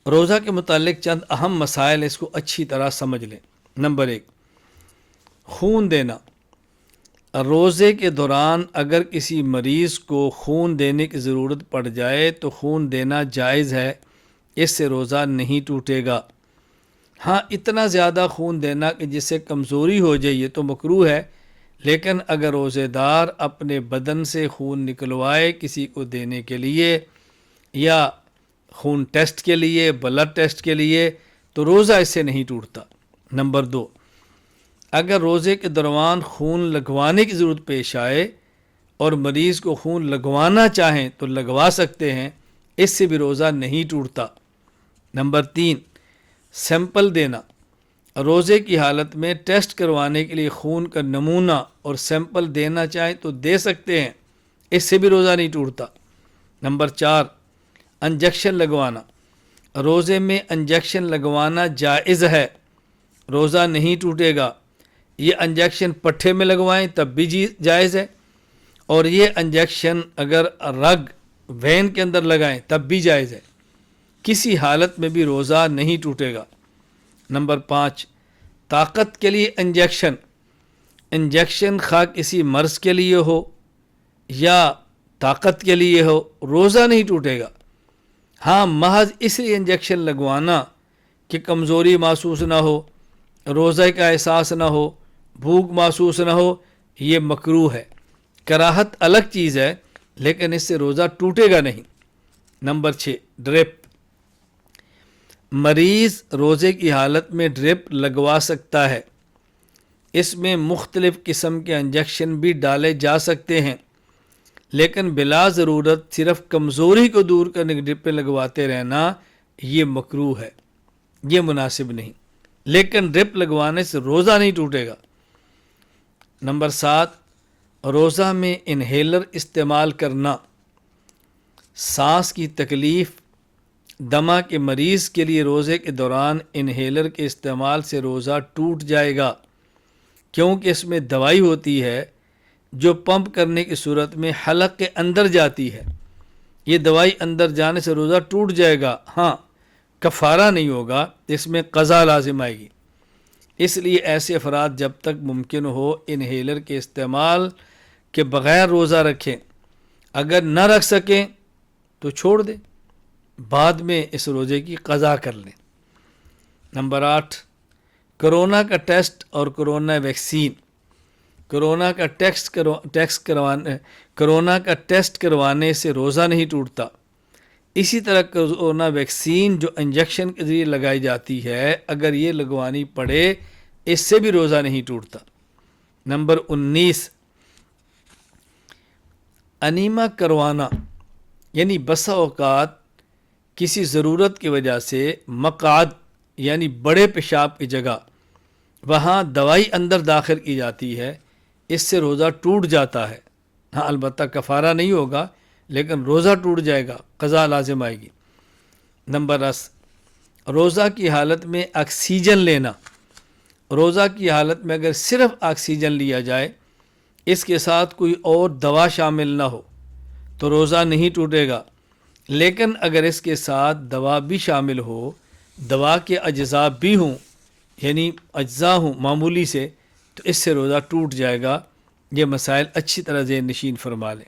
روزہ کے متعلق چند اہم مسائل اس کو اچھی طرح سمجھ لیں۔ نمبر 1، خون دینا۔ روزے کے دوران اگر کسی مریض کو خون دینے کی ضرورت پڑ جائے تو خون دینا جائز ہے، اس سے روزہ نہیں ٹوٹے گا۔ ہاں، اتنا زیادہ خون دینا کہ جس سے کمزوری ہو جائے یہ تو مکروہ ہے، لیکن اگر روزے دار اپنے بدن سے خون نکلوائے کسی کو دینے کے لیے یا خون ٹیسٹ کے لیے، بلڈ ٹیسٹ کے لیے، تو روزہ اس سے نہیں ٹوٹتا۔ نمبر 2، اگر روزے کے دوران خون لگوانے کی ضرورت پیش آئے اور مریض کو خون لگوانا چاہیں تو لگوا سکتے ہیں، اس سے بھی روزہ نہیں ٹوٹتا۔ نمبر 3، سیمپل دینا۔ روزے کی حالت میں ٹیسٹ کروانے کے لیے خون کا نمونہ اور سیمپل دینا چاہیں تو دے سکتے ہیں، اس سے بھی روزہ نہیں ٹوٹتا۔ نمبر 4، انجیکشن لگوانا۔ روزے میں انجیکشن لگوانا جائز ہے، روزہ نہیں ٹوٹے گا۔ یہ انجیکشن پٹھے میں لگوائیں تب بھی جائز ہے، اور یہ انجیکشن اگر رگ وین کے اندر لگائیں تب بھی جائز ہے، کسی حالت میں بھی روزہ نہیں ٹوٹے گا۔ نمبر 5، طاقت کے لیے انجیکشن۔ انجیکشن خواہ کسی مرض کے لیے ہو یا طاقت کے لیے ہو، روزہ نہیں ٹوٹے گا۔ ہاں، محض اس لیے انجیکشن لگوانا کہ کمزوری محسوس نہ ہو، روزہ کا احساس نہ ہو، بھوک محسوس نہ ہو، یہ مکروہ ہے۔ کراہت الگ چیز ہے، لیکن اس سے روزہ ٹوٹے گا نہیں۔ Number 6، drip. مریض روزے کی حالت میں ڈرپ لگوا سکتا ہے، اس میں مختلف قسم کے انجیکشن بھی ڈالے جا سکتے ہیں، لیکن بلا ضرورت صرف کمزوری کو دور کرنے کی ڈرپیں لگواتے رہنا یہ مکروہ ہے، یہ مناسب نہیں، لیکن ڈرپ لگوانے سے روزہ نہیں ٹوٹے گا۔ نمبر 7، روزہ میں انہیلر استعمال کرنا۔ سانس کی تکلیف، دمہ کے مریض کے لیے روزے کے دوران انہیلر کے استعمال سے روزہ ٹوٹ جائے گا، کیونکہ اس میں دوائی ہوتی ہے جو پمپ کرنے کی صورت میں حلق کے اندر جاتی ہے۔ یہ دوائی اندر جانے سے روزہ ٹوٹ جائے گا، ہاں کفارہ نہیں ہوگا، اس میں قضا لازم آئے گی۔ اس لیے ایسے افراد جب تک ممکن ہو انہیلر کے استعمال کے بغیر روزہ رکھیں، اگر نہ رکھ سکیں تو چھوڑ دیں، بعد میں اس روزے کی قضا کر لیں۔ نمبر 8، کرونا کا ٹیسٹ اور کرونا ویکسین۔ کرونا کا ٹیسٹ کروانے سے روزہ نہیں ٹوٹتا۔ اسی طرح کرونا ویکسین جو انجیکشن کے ذریعے لگائی جاتی ہے، اگر یہ لگوانی پڑے اس سے بھی روزہ نہیں ٹوٹتا۔ نمبر 19، انیما کروانا، یعنی بسا اوقات کسی ضرورت کی وجہ سے مقعد یعنی بڑے پیشاب کی جگہ وہاں دوائی اندر داخل کی جاتی ہے، اس سے روزہ ٹوٹ جاتا ہے۔ ہاں البتہ کفارہ نہیں ہوگا، لیکن روزہ ٹوٹ جائے گا، قضا لازم آئے گی۔ نمبر 10، روزہ کی حالت میں آکسیجن لینا۔ روزہ کی حالت میں اگر صرف آکسیجن لیا جائے، اس کے ساتھ کوئی اور دوا شامل نہ ہو تو روزہ نہیں ٹوٹے گا، لیکن اگر اس کے ساتھ دوا بھی شامل ہو، دوا کے اجزاء بھی ہوں، یعنی اجزاء ہوں معمولی سے، تو اس سے روزہ ٹوٹ جائے گا۔ یہ مسائل اچھی طرح ذہن نشین فرما لیں۔